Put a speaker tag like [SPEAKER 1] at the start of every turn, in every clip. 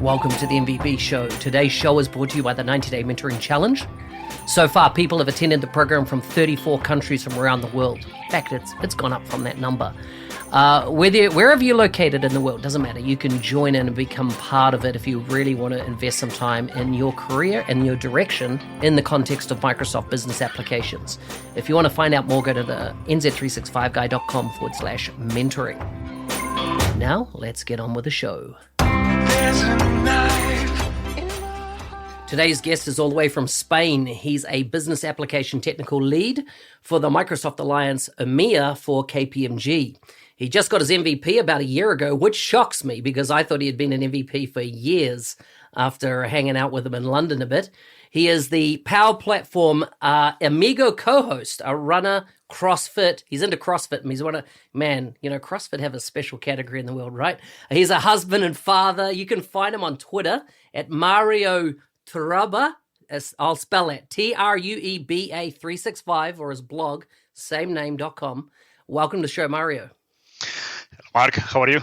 [SPEAKER 1] Welcome to the MVP Show. Today's show is brought to you by the 90-Day Mentoring Challenge. So far, people have attended the program from 34 countries from around the world. In fact, it's gone up from that number. Wherever you're located in the world, doesn't matter. You can join in and become part of it if you really want to invest some time in your career and your direction in the context of Microsoft business applications. If you want to find out more, go to the nz365guy.com/mentoring. Now, let's get on with the show. Today's guest is all the way from Spain. He's a business application technical lead for the Microsoft Alliance EMEA for KPMG. He just got his MVP about a year ago, which shocks me because I thought he had been an MVP for years after hanging out with him in London a bit. He is the Power Platform Amigo co-host, a runner, CrossFit. He's into CrossFit. And he's CrossFit have a special category in the world, right? He's a husband and father. You can find him on Twitter at Mario Trueba. I'll spell it Trueba 365, or his blog, same name.com. Welcome to the show, Mario.
[SPEAKER 2] Mark, how are you?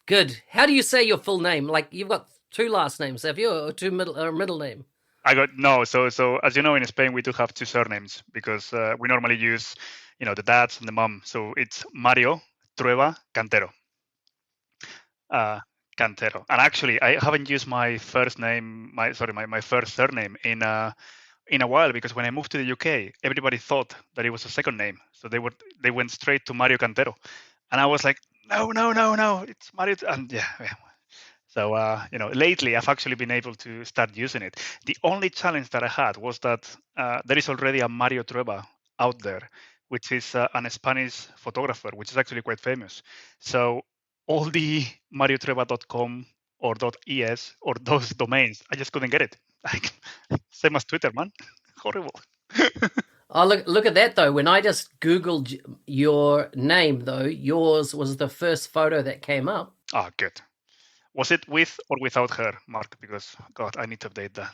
[SPEAKER 1] Good. How do you say your full name? Like, you've got two last names, have you, or middle name?
[SPEAKER 2] So as you know, in Spain we do have two surnames because we normally use, the dads and the mom. So it's Mario Trueba Cantero. Cantero. And actually, I haven't used my first name, my first surname in a while, because when I moved to the UK, everybody thought that it was a second name. So they went straight to Mario Cantero, and I was like, no, it's Mario. And yeah. So, lately I've actually been able to start using it. The only challenge that I had was that there is already a Mario Trueba out there, which is an Spanish photographer, which is actually quite famous. So all the mariotrueba.com or .es or those domains, I just couldn't get it. Like, same as Twitter, man. Horrible.
[SPEAKER 1] Oh, look at that, though. When I just Googled your name, though, yours was the first photo that came up.
[SPEAKER 2] Ah, good. Was it with or without her, Mark? Because, God, I need to update that.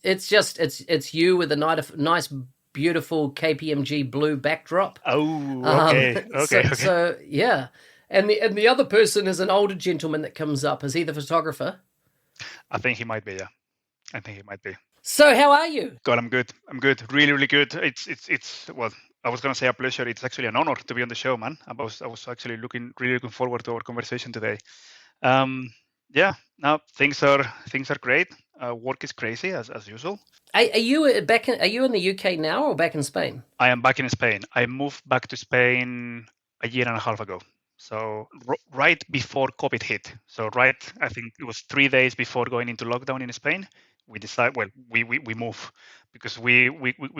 [SPEAKER 1] It's you with a nice, beautiful KPMG blue backdrop.
[SPEAKER 2] Oh, okay. Okay.
[SPEAKER 1] So, yeah. And the other person is an older gentleman that comes up. Is he the photographer?
[SPEAKER 2] I think he might be, yeah. I think he might be.
[SPEAKER 1] So how are you?
[SPEAKER 2] God, I'm good. Really, really good. It's well, I was going to say a pleasure. It's actually an honor to be on the show, man. I was actually really looking forward to our conversation today. Yeah, now things are great. Work is crazy as usual.
[SPEAKER 1] Are you in the UK now or back in Spain?
[SPEAKER 2] I am back in Spain. I moved back to Spain a year and a half ago. So right before COVID hit. So I think it was 3 days before going into lockdown in Spain. We decided, we move because we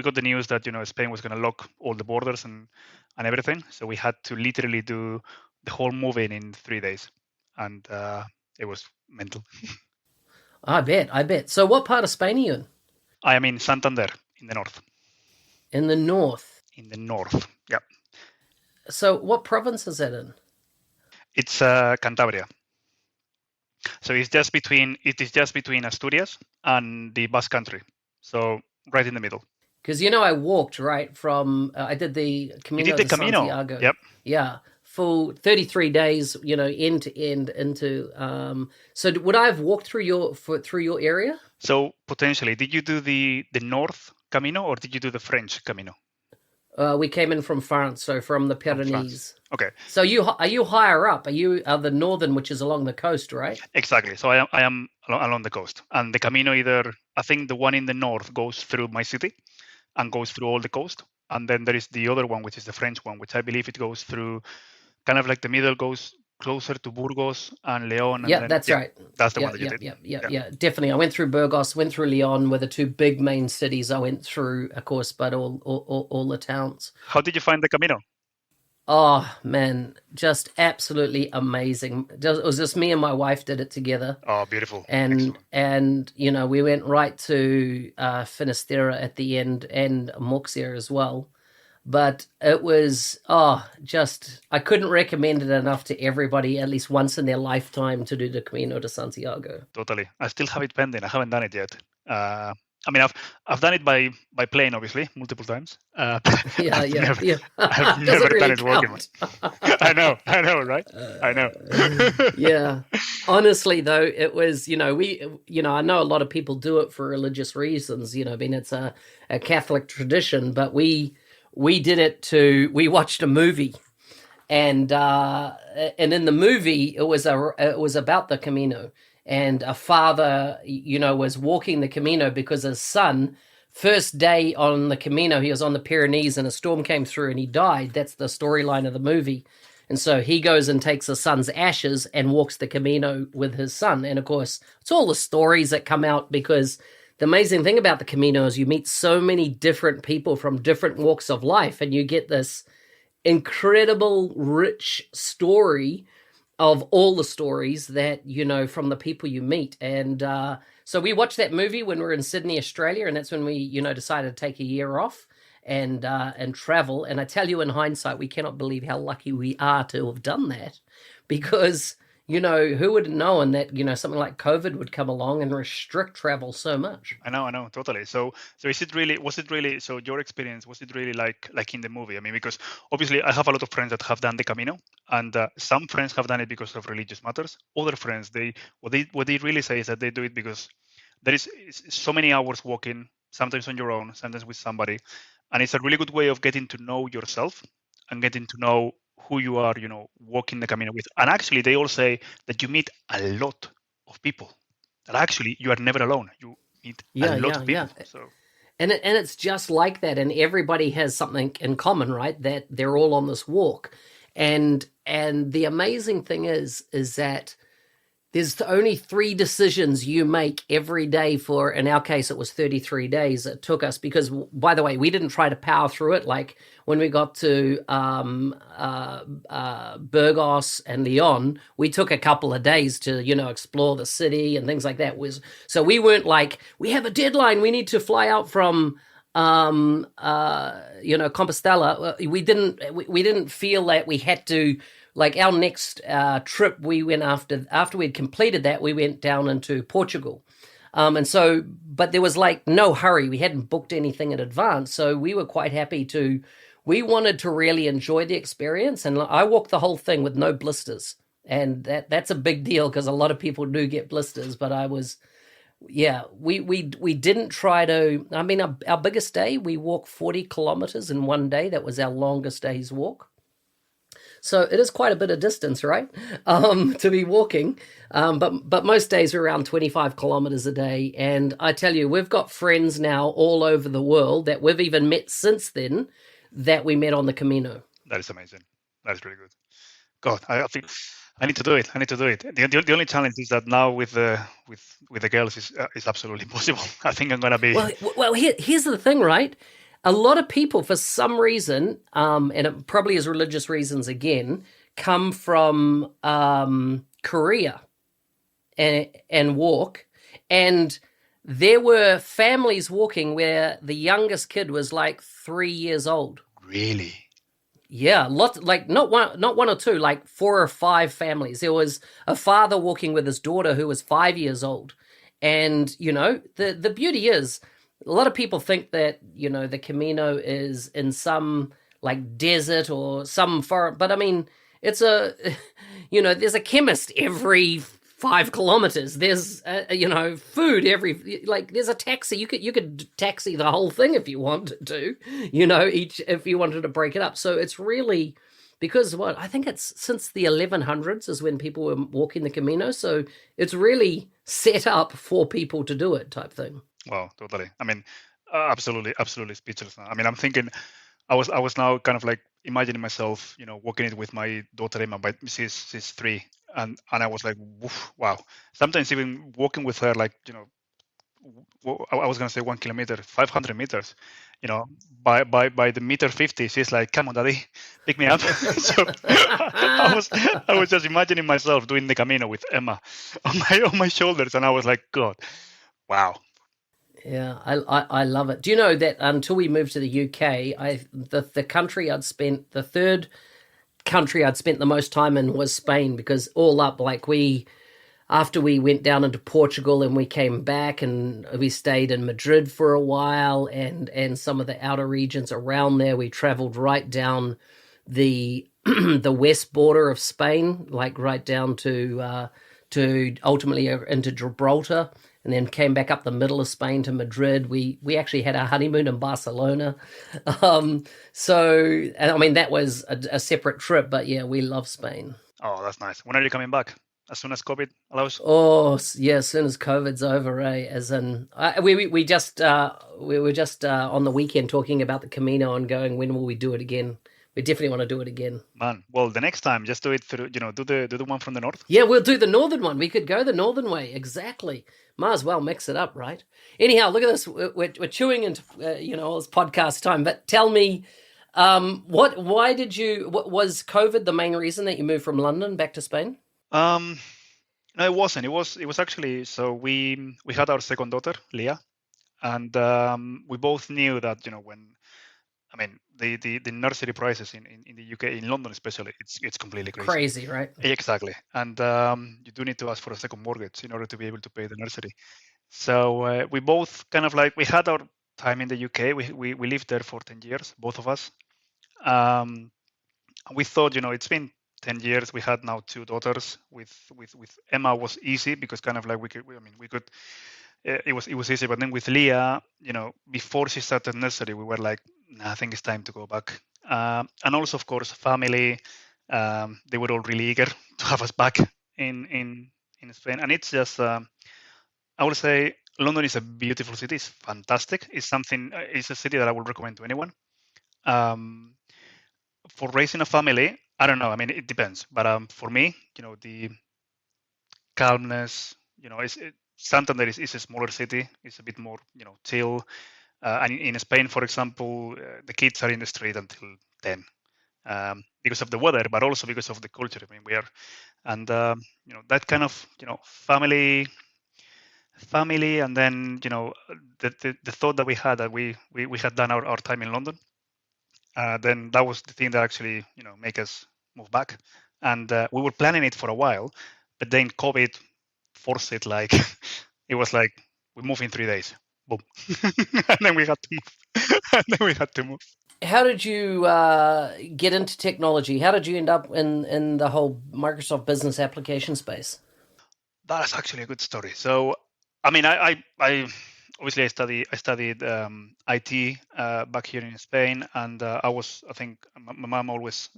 [SPEAKER 2] got the news that Spain was going to lock all the borders and everything. So we had to literally do the whole move in 3 days, and it was mental.
[SPEAKER 1] I bet. So what part of Spain are you in?
[SPEAKER 2] I am in Santander, in the north.
[SPEAKER 1] In the north?
[SPEAKER 2] In the north, yeah.
[SPEAKER 1] So what province is that in?
[SPEAKER 2] It's Cantabria. So it is just between Asturias and the Basque Country. So right in the middle.
[SPEAKER 1] Because I walked right from I did the Camino.
[SPEAKER 2] You did the Camino.
[SPEAKER 1] Santiago.
[SPEAKER 2] Yep.
[SPEAKER 1] Yeah. Full 33 days, end to end into. So would I have walked through your area?
[SPEAKER 2] So potentially, did you do the North Camino or did you do the French Camino?
[SPEAKER 1] We came in from France, so from the Pyrenees.
[SPEAKER 2] Okay.
[SPEAKER 1] So are you higher up? Are you the northern, which is along the coast, right?
[SPEAKER 2] Exactly. So I am along the coast, and the Camino I think the one in the north goes through my city, and goes through all the coast, and then there is the other one, which is the French one, which I believe it goes through, kind of like the middle goes closer to Burgos and Leon.
[SPEAKER 1] Yeah, that's right.
[SPEAKER 2] That's the one that you did.
[SPEAKER 1] Yeah, definitely. I went through Burgos, went through Leon, were the two big main cities I went through, of course, but all the towns.
[SPEAKER 2] How did you find the Camino?
[SPEAKER 1] Oh, man, just absolutely amazing. It was just me and my wife did it together.
[SPEAKER 2] Oh, beautiful.
[SPEAKER 1] And we went right to Finisterre at the end and Murcia as well. But it was, I couldn't recommend it enough to everybody, at least once in their lifetime, to do the Camino de Santiago.
[SPEAKER 2] Totally. I still have it pending. I haven't done it yet. I mean, I've done it by plane, obviously, multiple times.
[SPEAKER 1] I've
[SPEAKER 2] never done it working. I know, right? I know.
[SPEAKER 1] Yeah. Honestly, though, it was, I know a lot of people do it for religious reasons, I mean, it's a Catholic tradition, but we did it we watched a movie, and in the movie, it was about the Camino, and a father, was walking the Camino because his son, first day on the Camino, he was on the Pyrenees and a storm came through and he died. That's the storyline of the movie. And so he goes and takes his son's ashes and walks the Camino with his son. And of course, it's all the stories that come out, because the amazing thing about the Camino is you meet so many different people from different walks of life, and you get this incredible, rich story of all the stories that, from the people you meet. And so we watched that movie when we were in Sydney, Australia, and that's when we, decided to take a year off and travel. And I tell you, in hindsight, we cannot believe how lucky we are to have done that, because who would have known that something like COVID would come along and restrict travel so much?
[SPEAKER 2] I know, totally. So was it really? So your experience, was it really like in the movie? I mean, because obviously I have a lot of friends that have done the Camino, and some friends have done it because of religious matters. Other friends, what they really say is that they do it because there is so many hours walking, sometimes on your own, sometimes with somebody, and it's a really good way of getting to know yourself and getting to know who you are, walking the Camino with. And actually, they all say that you meet a lot of people. That actually you are never alone. You meet a lot of people.
[SPEAKER 1] Yeah.
[SPEAKER 2] So,
[SPEAKER 1] and it's just like that, and everybody has something in common, right? That they're all on this walk, and the amazing thing is that there's only 3 decisions you make every day for, in our case, it was 33 days it took us, because, by the way, we didn't try to power through it. Like when we got to Burgos and Leon, we took a couple of days to, explore the city and things like that. So we weren't like, we have a deadline, we need to fly out from Compostela. We didn't feel that we had to. Like our next trip, we went after we'd completed that, we went down into Portugal. And so, but there was like no hurry. We hadn't booked anything in advance. So we were quite happy we wanted to really enjoy the experience. And I walked the whole thing with no blisters. And that's a big deal, because a lot of people do get blisters, but we didn't try to, I mean, our biggest day, we walked 40 kilometers in one day. That was our longest day's walk. So it is quite a bit of distance, right, to be walking. But most days are around 25 kilometers a day. And I tell you, we've got friends now all over the world that we've even met since then, that we met on the Camino.
[SPEAKER 2] that is amazing. That's really good. God, I think I need to do it. The only challenge is that now with the girls is absolutely impossible. I think I'm gonna be.
[SPEAKER 1] Well, here's the thing, right? A lot of people, for some reason, and it probably is religious reasons again, come from Korea and walk. And there were families walking where the youngest kid was like 3 years old.
[SPEAKER 2] Really?
[SPEAKER 1] Yeah, lots, like not one or two, like 4 or 5 families. There was a father walking with his daughter who was 5 years old. And, the beauty is, a lot of people think that, the Camino is in some like desert or some forest, but I mean, it's there's a chemist every 5 kilometers. There's, food there's a taxi. You could taxi the whole thing if you wanted to, if you wanted to break it up. So it's really, because I think it's since the 1100s is when people were walking the Camino. So it's really set up for people to do it, type thing.
[SPEAKER 2] Wow, totally. I mean, absolutely speechless now. I mean, I'm thinking, I was now kind of like imagining myself, walking it with my daughter Emma, but she's 3, and I was like, wow. Sometimes even walking with her, like, I was gonna say 1 kilometer, 500 meters, by the meter 50, she's like, come on, daddy, pick me up. So I was just imagining myself doing the Camino with Emma on my shoulders, and I was like, God, wow.
[SPEAKER 1] Yeah, I love it. Do you know that until we moved to the UK, the country I'd spent, the third country I'd spent the most time in was Spain, because all up, like after we went down into Portugal and we came back and we stayed in Madrid for a while and some of the outer regions around there, we traveled right down the the west border of Spain, like right down to to ultimately into Gibraltar, and then came back up the middle of Spain to Madrid. We actually had our honeymoon in Barcelona. So, and I mean, that was a separate trip, but yeah, we love Spain.
[SPEAKER 2] Oh, that's nice. When are you coming back? As soon as COVID allows?
[SPEAKER 1] Oh yeah, as soon as COVID's over, as in we were just on the weekend talking about the Camino and going, when will we do it again? We definitely want to do it again.
[SPEAKER 2] Man, well, the next time, just do it through, do the one from the north.
[SPEAKER 1] Yeah, we'll do the northern one. We could go the northern way. Exactly. Might as well mix it up, right? Anyhow, look at this. We're chewing into it's podcast time. But tell me, why did you? Was COVID the main reason that you moved from London back to Spain?
[SPEAKER 2] No, it wasn't. It was actually, so we had our second daughter, Leah, and we both knew that when, I mean, the nursery prices in the UK, in London especially, it's completely crazy.
[SPEAKER 1] Crazy, right?
[SPEAKER 2] Exactly, and you do need to ask for a second mortgage in order to be able to pay the nursery. So we both kind of like, we had our time in the UK. We lived there for 10 years, both of us. We thought, it's been 10 years. We had now two daughters. With Emma was easy because kind of like we could. It was easy, but then with Leah, before she started nursery, we were like, nah, I think it's time to go back. And also, of course, family. They were all really eager to have us back in Spain, and it's just. I would say London is a beautiful city. It's fantastic. It's a city that I would recommend to anyone. For raising a family, I don't know. I mean, it depends. But for me, the calmness, Santander is a smaller city. It's a bit more, chill. And in Spain, for example, the kids are in the street until 10 because of the weather, but also because of the culture. I mean, we are, and that kind of, family, and then the thought that we had that we had done our time in London. Then that was the thing that actually make us move back, and we were planning it for a while, but then COVID forced it. Like it was like we move in 3 days, boom, and then we had to move.
[SPEAKER 1] How did you get into technology? How did you end up in the whole Microsoft business application space?
[SPEAKER 2] That's actually a good story. So, I mean, I obviously I studied IT back here in Spain, and I think my mom always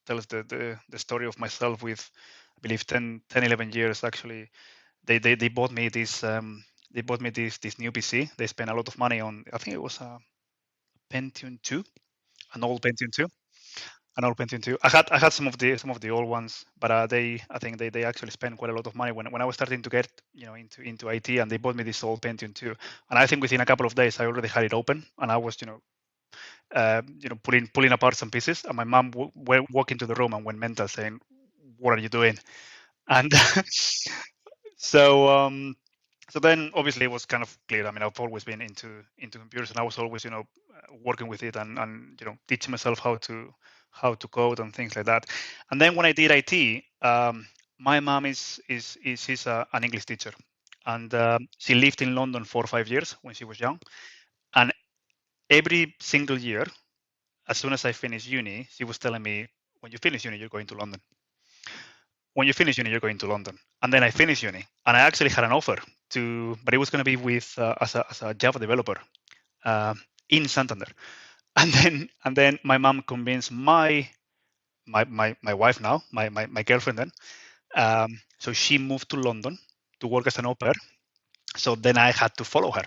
[SPEAKER 2] tells the story of myself with, I believe 10, 11 years actually. They bought me this this new PC. They spent a lot of money on, I think it was a Pentium 2, an old Pentium 2. I had some of the old ones, but I think they actually spent quite a lot of money when I was starting to get into IT, and they bought me this old Pentium 2. And I think within a couple of days I already had it open, and I was pulling apart some pieces, and my mom walked into the room and went mental, saying, "What are you doing?" And so so then obviously it was kind of clear. I mean, I've always been into computers, and I was always working with it and teaching myself how to code and things like that. And then when I did IT, my mom she's an English teacher, and she lived in London for 5 years when she was young. And every single year, as soon as I finished uni, she was telling me, when you finish uni, you're going to London. When you finish uni, you're going to London. And then I finished uni, and I actually had an offer but it was going to be with as a Java developer in Santander. And then my mom convinced my wife now, my girlfriend then. So she moved to London to work as an au pair. So then I had to follow her,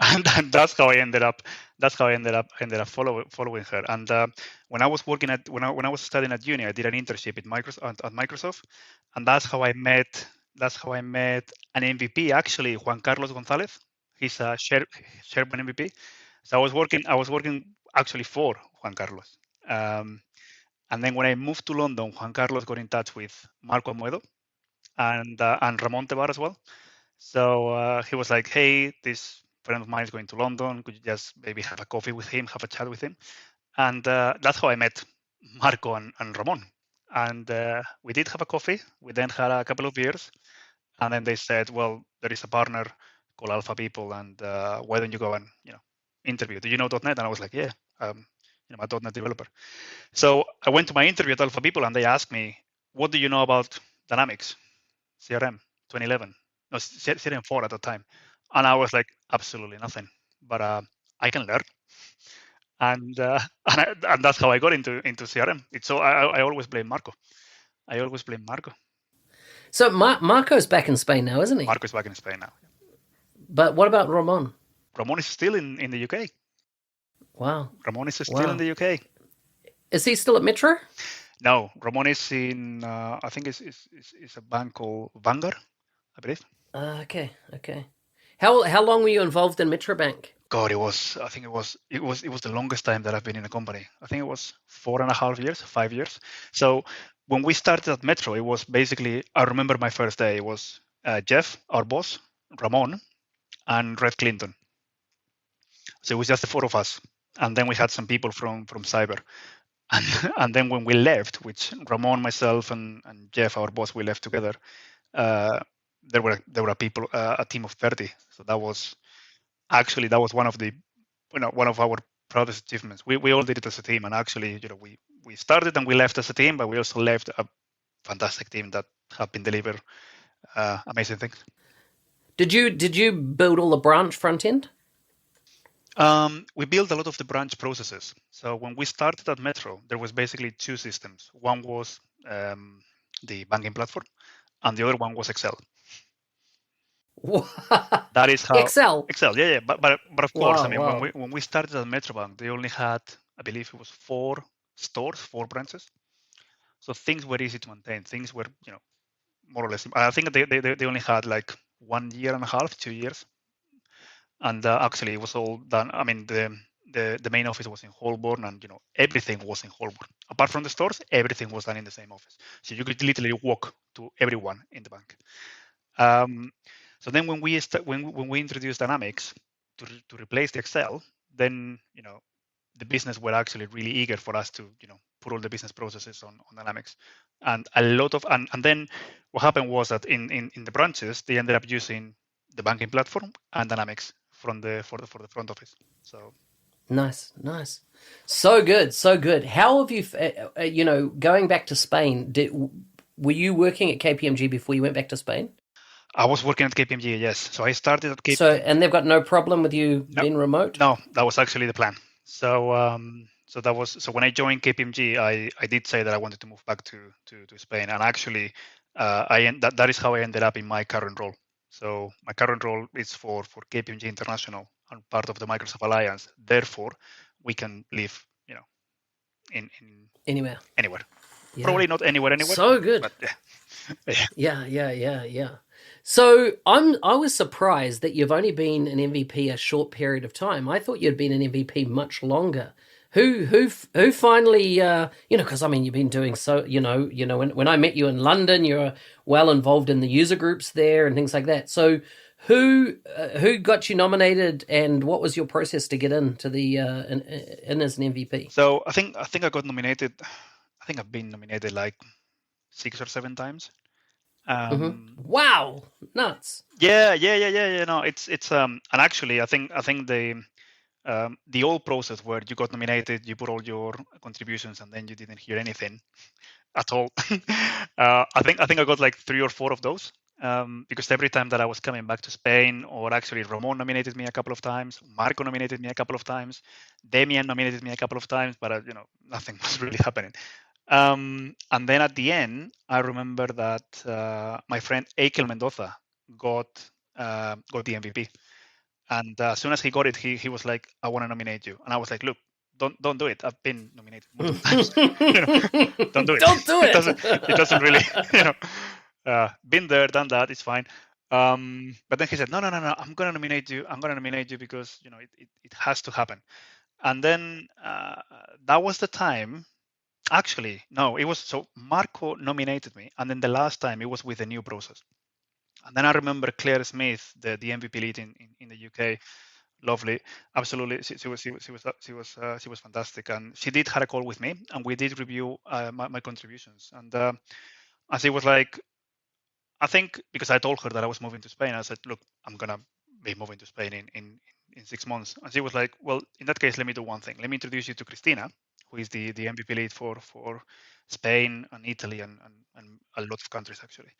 [SPEAKER 2] and that's how I ended up. Following her. And when I was working when I was studying at uni, I did an internship at Microsoft, and that's how I met an MVP, actually, Juan Carlos Gonzalez. He's a SharePoint MVP. So I was working actually for Juan Carlos. And then when I moved to London, Juan Carlos got in touch with Marco Amoedo and Ramon Tebar as well. So he was like, "Hey, this friend of mine is going to London. Could you just maybe have a coffee with him, have a chat with him?" And that's how I met Marco and Ramon. And we did have a coffee. We then had a couple of beers. And then they said, "Well, there is a partner called Alpha People, and why don't you go and interview? Do you know .NET?" And I was like, "Yeah, I'm a .NET developer." So I went to my interview at Alpha People, and they asked me, "What do you know about Dynamics?" CRM 2011. No, CRM 4 at the time, and I was like, absolutely nothing. But I can learn, and and that's how I got into CRM. It's so I always blame Marco. I always blame Marco.
[SPEAKER 1] So Marco's back in Spain now, isn't he?
[SPEAKER 2] Marco is back in Spain now.
[SPEAKER 1] But what about Ramon?
[SPEAKER 2] Ramon is still in the UK.
[SPEAKER 1] Wow.
[SPEAKER 2] Ramon is still in the UK.
[SPEAKER 1] Is he still at Metro?
[SPEAKER 2] No, Ramon is in. I think it's a bank called Vanguard, I believe.
[SPEAKER 1] Okay. How long were you involved in Metro Bank?
[SPEAKER 2] God, I think it was the longest time that I've been in a company. I think it was 4.5 years, 5 years. So when we started at Metro, it was basically, I remember my first day. It was Jeff, our boss, Ramon, and Red Clinton. So it was just the four of us, and then we had some people from cyber. And then when we left, which Ramon, myself, and Jeff, our boss, we left together. There were people, a team of 30. So that was one of the, one of our proudest achievements. We all did it as a team, and actually, we started and we left as a team, but we also left a fantastic team that have been delivered amazing things.
[SPEAKER 1] Did you build all the branch front end?
[SPEAKER 2] We built a lot of the branch processes. So when we started at Metro, there was basically two systems. One was the banking platform, and the other one was Excel. That is how
[SPEAKER 1] Excel.
[SPEAKER 2] Yeah. But of course, when we started at Metrobank, they only had, I believe it was 4 stores, 4 branches. So things were easy to maintain. Things were, more or less. I think they only had like 1.5 years, 2 years, and actually it was all done. I mean, the main office was in Holborn, and everything was in Holborn. Apart from the stores, everything was done in the same office. So you could literally walk to everyone in the bank. So then when we introduced Dynamics to replace the Excel, then the business were actually really eager for us to put all the business processes on Dynamics, and a lot of and then what happened was that in the branches they ended up using the banking platform and Dynamics for the front office. So
[SPEAKER 1] nice. So good. How have you going back to Spain? Were you working at KPMG before you went back to Spain?
[SPEAKER 2] I was working at KPMG, yes. So I started at KPMG.
[SPEAKER 1] So, and they've got no problem with you being remote?
[SPEAKER 2] No, that was actually the plan. So so when I joined KPMG, I did say that I wanted to move back to Spain, and actually that is how I ended up in my current role. So my current role is for KPMG International and part of the Microsoft Alliance. Therefore, we can live, in
[SPEAKER 1] anywhere.
[SPEAKER 2] Yeah. Probably not anywhere.
[SPEAKER 1] So good.
[SPEAKER 2] But yeah.
[SPEAKER 1] Yeah. So I was surprised that you've only been an MVP a short period of time. I thought you'd been an MVP much longer. Who finally because you've been doing so when I met you in London, you're well involved in the user groups there and things like that. So who got you nominated, and what was your process to get into the in as an MVP?
[SPEAKER 2] So I think I got nominated. I think I've been nominated like 6 or 7 times.
[SPEAKER 1] Wow, nuts!
[SPEAKER 2] Yeah. No, it's and actually I think the old process where you got nominated, you put all your contributions, and then you didn't hear anything at all. I think I got like 3 or 4 of those, because every time that I was coming back to Spain, or actually Ramon nominated me a couple of times, Marco nominated me a couple of times, Demian nominated me a couple of times, but nothing was really happening. And then at the end, I remember that my friend Akel Mendoza got the MVP. And as soon as he got it, he was like, "I want to nominate you." And I was like, "Look, don't do it. I've been nominated multiple times. Don't do it.
[SPEAKER 1] Don't do it.
[SPEAKER 2] It doesn't really, been there, done that. It's fine." But then he said, "No. I'm gonna nominate you. I'm gonna nominate you because it has to happen." And then that was the time. Actually, no, it was so Marco nominated me, and then the last time it was with a new process. And then I remember Claire Smith, the MVP lead in the UK, lovely, absolutely. She was fantastic, and she did had a call with me, and we did review my contributions. And she was like, I think because I told her that I was moving to Spain, I said, "Look, I'm gonna be moving to Spain in 6 months." And she was like, "Well, in that case, let me do one thing. Let me introduce you to Cristina, who is the MVP lead for Spain and Italy and a lot of countries actually.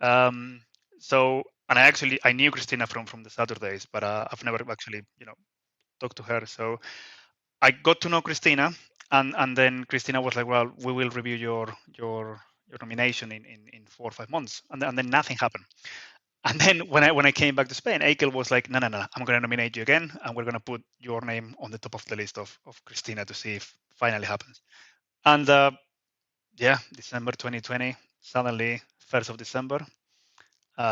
[SPEAKER 2] So, and I knew Christina from the Saturdays, but I've never actually, talked to her. So I got to know Christina, and then Christina was like, "Well, we will review your nomination in 4 or 5 months," and then nothing happened. And then when I came back to Spain, Eichel was like, "No, I'm going to nominate you again, and we're going to put your name on the top of the list of Christina to see if finally happens." And December 2020, suddenly 1st of December,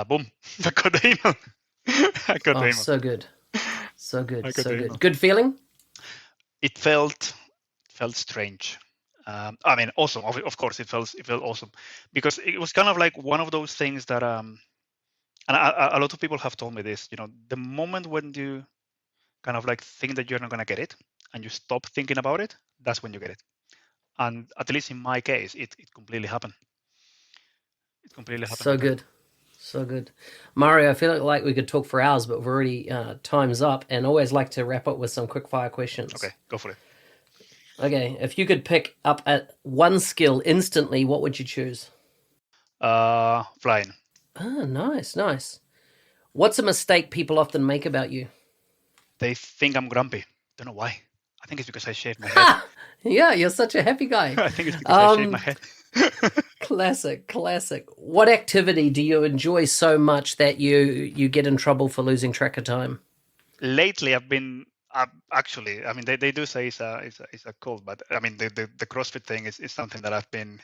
[SPEAKER 2] boom, I got the email. I got the email.
[SPEAKER 1] So good. So good.
[SPEAKER 2] I got
[SPEAKER 1] So
[SPEAKER 2] the
[SPEAKER 1] good.
[SPEAKER 2] email.
[SPEAKER 1] Good feeling?
[SPEAKER 2] It felt strange. I mean, awesome. Of course, it felt awesome, because it was kind of like one of those things that and a lot of people have told me this. The moment when you kind of like think that you're not gonna get it, and you stop thinking about it, that's when you get it. And at least in my case, it completely happened. It completely happened.
[SPEAKER 1] So good. So good. Mario, I feel like we could talk for hours, but we're already time's up, and always like to wrap up with some quick fire questions.
[SPEAKER 2] Okay, go for it.
[SPEAKER 1] Okay, if you could pick up at one skill instantly, what would you choose?
[SPEAKER 2] Flying.
[SPEAKER 1] Nice. What's a mistake people often make about you?
[SPEAKER 2] They think I'm grumpy. Don't know why. I think it's because I shaved my head.
[SPEAKER 1] Yeah, you're such a happy guy.
[SPEAKER 2] I think it's because I shaved my head.
[SPEAKER 1] Classic. What activity do you enjoy so much that you get in trouble for losing track of time?
[SPEAKER 2] Lately, I've been actually. I mean, they do say it's a cult, but I mean, the CrossFit thing is something that I've been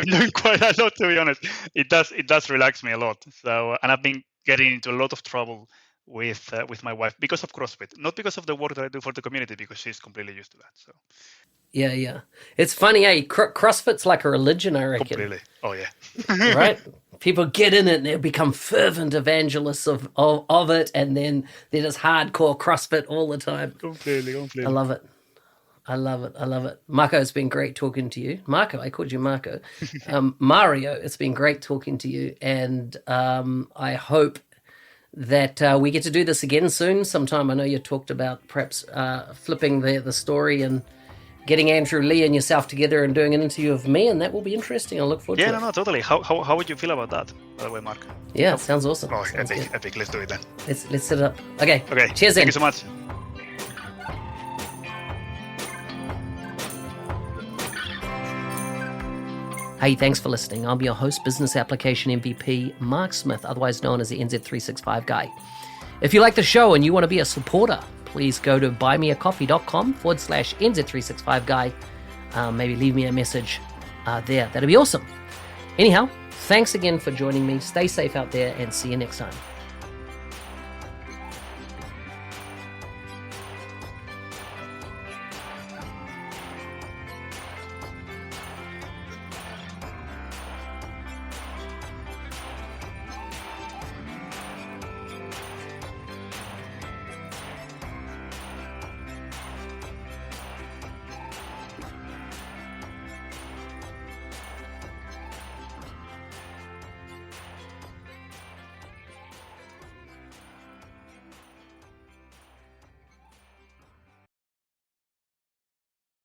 [SPEAKER 2] doing quite a lot, to be honest. It does relax me a lot. So, and I've been getting into a lot of trouble with my wife because of CrossFit, not because of the work that I do for the community, because she's completely used to that. So
[SPEAKER 1] yeah, it's funny, CrossFit's like a religion, I reckon.
[SPEAKER 2] Completely. Oh yeah.
[SPEAKER 1] Right? People get in it and they become fervent evangelists of it, and then they're just hardcore CrossFit all the time.
[SPEAKER 2] Completely.
[SPEAKER 1] I love it. Marco, it's been great talking to you. Marco, I called you Marco. Mario, it's been great talking to you, and I hope that we get to do this again soon sometime. I know you talked about perhaps flipping the story and getting Andrew Lee and yourself together and doing an interview of me, and that will be interesting. I look forward to it.
[SPEAKER 2] Yeah, no, totally. How would you feel about that, by the way, Mark?
[SPEAKER 1] Yeah, sounds awesome.
[SPEAKER 2] Oh,
[SPEAKER 1] sounds
[SPEAKER 2] epic. Let's do it then.
[SPEAKER 1] Let's set it up. Okay. Cheers
[SPEAKER 2] Thank
[SPEAKER 1] then.
[SPEAKER 2] you so much.
[SPEAKER 1] Hey, thanks for listening. I'm your host, Business Application MVP, Mark Smith, otherwise known as the NZ365 Guy. If you like the show and you want to be a supporter, please go to buymeacoffee.com/NZ365 Guy. Maybe leave me a message there. That'd be awesome. Anyhow, thanks again for joining me. Stay safe out there and see you next time.